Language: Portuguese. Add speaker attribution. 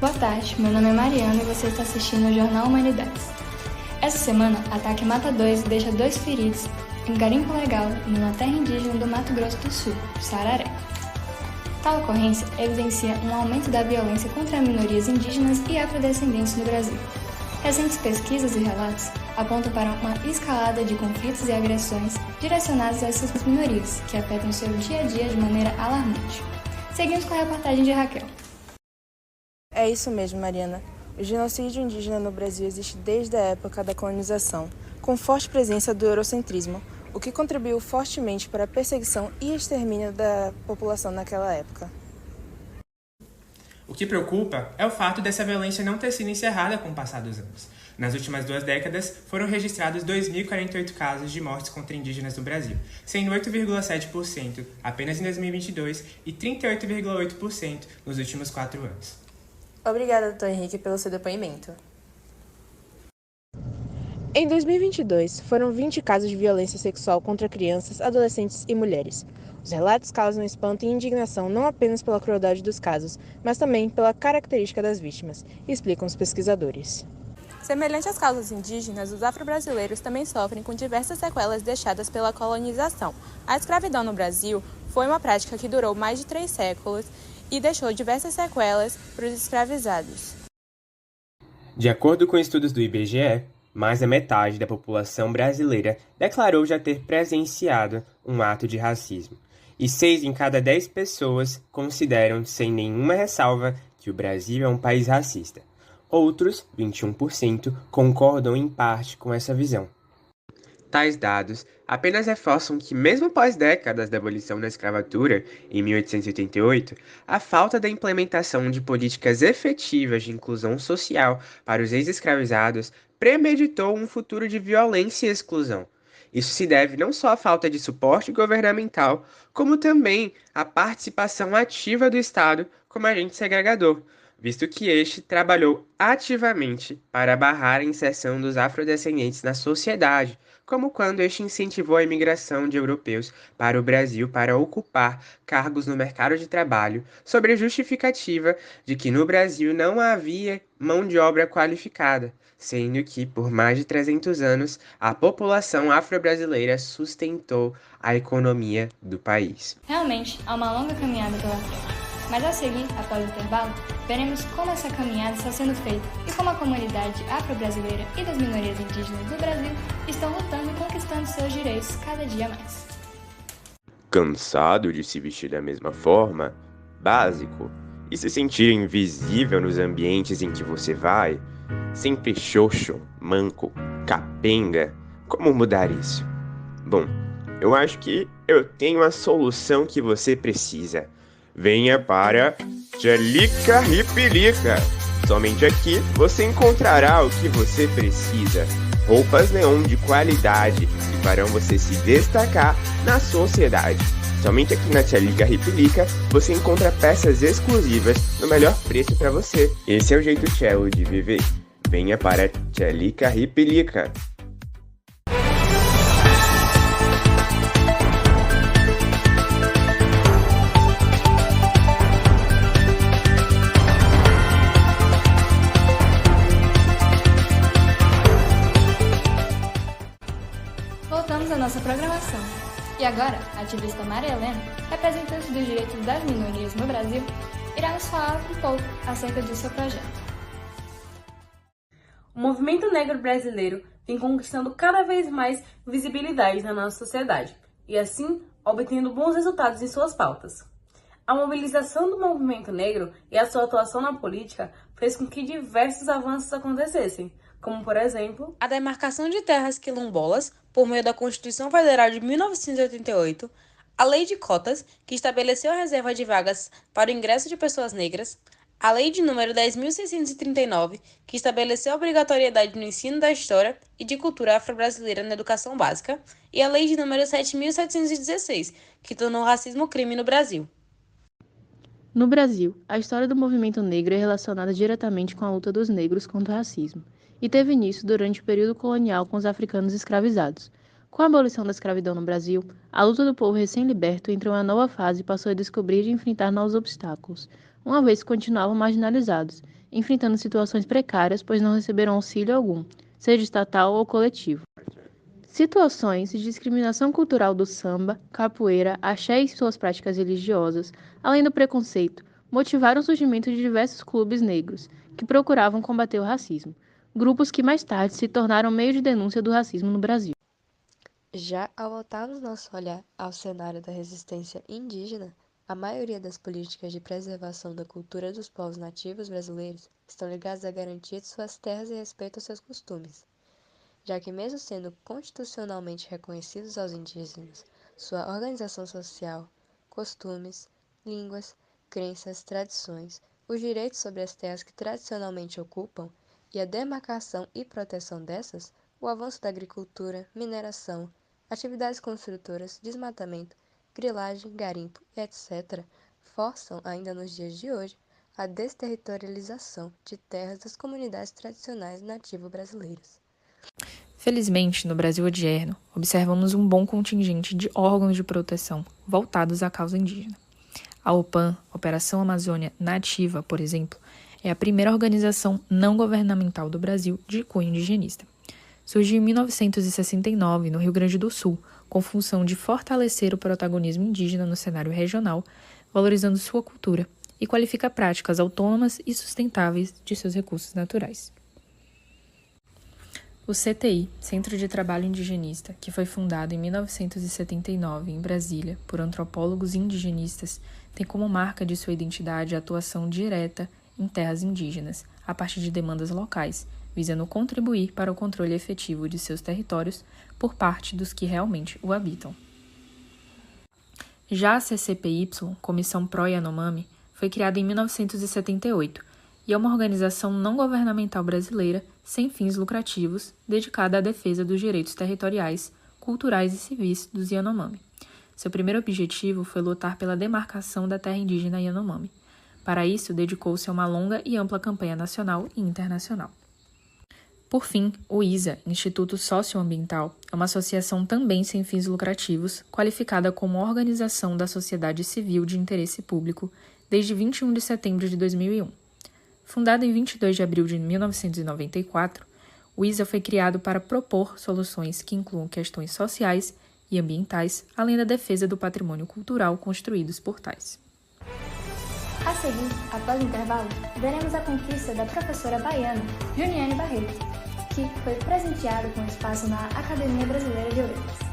Speaker 1: Boa tarde, meu nome é Mariana e você está assistindo o Jornal Humanidades. Essa semana, ataque mata 2 e deixa 2 feridos em garimpo legal numa terra indígena do Mato Grosso do Sul, Sararé. Tal ocorrência evidencia um aumento da violência contra minorias indígenas e afrodescendentes no Brasil. Recentes pesquisas e relatos apontam para uma escalada de conflitos e agressões direcionados a essas minorias, que afetam seu dia a dia de maneira alarmante. Seguimos com a reportagem de Raquel.
Speaker 2: É isso mesmo, Mariana. O genocídio indígena no Brasil existe desde a época da colonização, com forte presença do eurocentrismo, o que contribuiu fortemente para a perseguição e extermínio da população naquela época.
Speaker 3: O que preocupa é o fato dessa violência não ter sido encerrada com o passar dos anos. Nas últimas 2 décadas, foram registrados 2.048 casos de mortes contra indígenas no Brasil, sendo 8,7% apenas em 2022 e 38,8% nos últimos 4 anos.
Speaker 2: Obrigada, Dr. Henrique, pelo seu depoimento. Em 2022, foram 20 casos de violência sexual contra crianças, adolescentes e mulheres. Os relatos causam espanto e indignação não apenas pela crueldade dos casos, mas também pela característica das vítimas, explicam os pesquisadores. Semelhante às causas indígenas, os afro-brasileiros também sofrem com diversas sequelas deixadas pela colonização. A escravidão no Brasil foi uma prática que durou mais de 3 séculos e deixou diversas sequelas para os escravizados.
Speaker 4: De acordo com estudos do IBGE, mais da metade da população brasileira declarou já ter presenciado um ato de racismo. E 6 em cada 10 pessoas consideram, sem nenhuma ressalva, que o Brasil é um país racista. Outros, 21%, concordam em parte com essa visão. Tais dados apenas reforçam que, mesmo após décadas da abolição da escravatura, em 1888, a falta da implementação de políticas efetivas de inclusão social para os ex-escravizados premeditou um futuro de violência e exclusão. Isso se deve não só à falta de suporte governamental, como também à participação ativa do Estado como agente segregador, visto que este trabalhou ativamente para barrar a inserção dos afrodescendentes na sociedade, como quando este incentivou a imigração de europeus para o Brasil para ocupar cargos no mercado de trabalho, sob a justificativa de que no Brasil não havia mão de obra qualificada, sendo que, por mais de 300 anos, a população afro-brasileira sustentou a economia do país.
Speaker 1: Realmente, há uma longa caminhada pela frente. Mas a seguir, após o intervalo, veremos como essa caminhada está sendo feita e como a comunidade afro-brasileira e das minorias indígenas do Brasil estão lutando e conquistando seus direitos cada dia mais.
Speaker 4: Cansado de se vestir da mesma forma? Básico. E se sentir invisível nos ambientes em que você vai? Sempre xoxo, manco, capenga. Como mudar isso? Bom, eu acho que eu tenho a solução que você precisa. Venha para Tchelica Ripilica. Somente aqui você encontrará o que você precisa. Roupas neon de qualidade que farão você se destacar na sociedade. Somente aqui na Tchelica Ripilica você encontra peças exclusivas no melhor preço para você. Esse é o jeito Tchelo de viver. Venha para Tchelica Ripilica.
Speaker 1: Voltamos à nossa programação. E agora, a ativista Maria Helena, representante dos direitos das minorias no Brasil, irá nos falar um pouco acerca do seu projeto.
Speaker 5: O movimento negro brasileiro vem conquistando cada vez mais visibilidade na nossa sociedade e, assim, obtendo bons resultados em suas pautas. A mobilização do movimento negro e a sua atuação na política fez com que diversos avanços acontecessem, como, por exemplo, a demarcação de terras quilombolas por meio da Constituição Federal de 1988, a Lei de Cotas, que estabeleceu a reserva de vagas para o ingresso de pessoas negras, a Lei de número 10.639, que estabeleceu a obrigatoriedade no ensino da história e de cultura afro-brasileira na educação básica, e a Lei de número 7.716, que tornou o racismo crime no Brasil.
Speaker 6: No Brasil, a história do movimento negro é relacionada diretamente com a luta dos negros contra o racismo, e teve início durante o período colonial com os africanos escravizados. Com a abolição da escravidão no Brasil, a luta do povo recém-liberto entrou em uma nova fase e passou a descobrir e enfrentar novos obstáculos, uma vez que continuavam marginalizados, enfrentando situações precárias, pois não receberam auxílio algum, seja estatal ou coletivo. Situações de discriminação cultural do samba, capoeira, axé e suas práticas religiosas, além do preconceito, motivaram o surgimento de diversos clubes negros, que procuravam combater o racismo, grupos que mais tarde se tornaram meio de denúncia do racismo no Brasil.
Speaker 7: Já ao voltarmos nosso olhar ao cenário da resistência indígena, a maioria das políticas de preservação da cultura dos povos nativos brasileiros estão ligadas à garantia de suas terras e respeito aos seus costumes, já que mesmo sendo constitucionalmente reconhecidos aos indígenas sua organização social, costumes, línguas, crenças, tradições, os direitos sobre as terras que tradicionalmente ocupam e a demarcação e proteção dessas, o avanço da agricultura, mineração, atividades construtoras, desmatamento, grilagem, garimpo, etc., forçam, ainda nos dias de hoje, a desterritorialização de terras das comunidades tradicionais nativo-brasileiras.
Speaker 8: Felizmente, no Brasil odierno, observamos um bom contingente de órgãos de proteção voltados à causa indígena. A OPAN, Operação Amazônia Nativa, por exemplo, é a primeira organização não governamental do Brasil de cunho indigenista. Surgiu em 1969, no Rio Grande do Sul, com função de fortalecer o protagonismo indígena no cenário regional, valorizando sua cultura, e qualifica práticas autônomas e sustentáveis de seus recursos naturais. O CTI, Centro de Trabalho Indigenista, que foi fundado em 1979 em Brasília por antropólogos indigenistas, tem como marca de sua identidade a atuação direta em terras indígenas, a partir de demandas locais, visando contribuir para o controle efetivo de seus territórios por parte dos que realmente o habitam. Já a CCPY, Comissão Pró Yanomami, foi criada em 1978 e é uma organização não governamental brasileira sem fins lucrativos, dedicada à defesa dos direitos territoriais, culturais e civis dos Yanomami. Seu primeiro objetivo foi lutar pela demarcação da terra indígena Yanomami. Para isso, dedicou-se a uma longa e ampla campanha nacional e internacional. Por fim, o ISA, Instituto Socioambiental, é uma associação também sem fins lucrativos, qualificada como organização da sociedade civil de interesse público desde 21 de setembro de 2001. Fundado em 22 de abril de 1994, o ISA foi criado para propor soluções que incluam questões sociais e ambientais, além da defesa do patrimônio cultural construídos por tais.
Speaker 1: A seguir, após o intervalo, veremos a conquista da professora baiana Juniane Barreto, que foi presenteada com espaço na Academia Brasileira de Letras.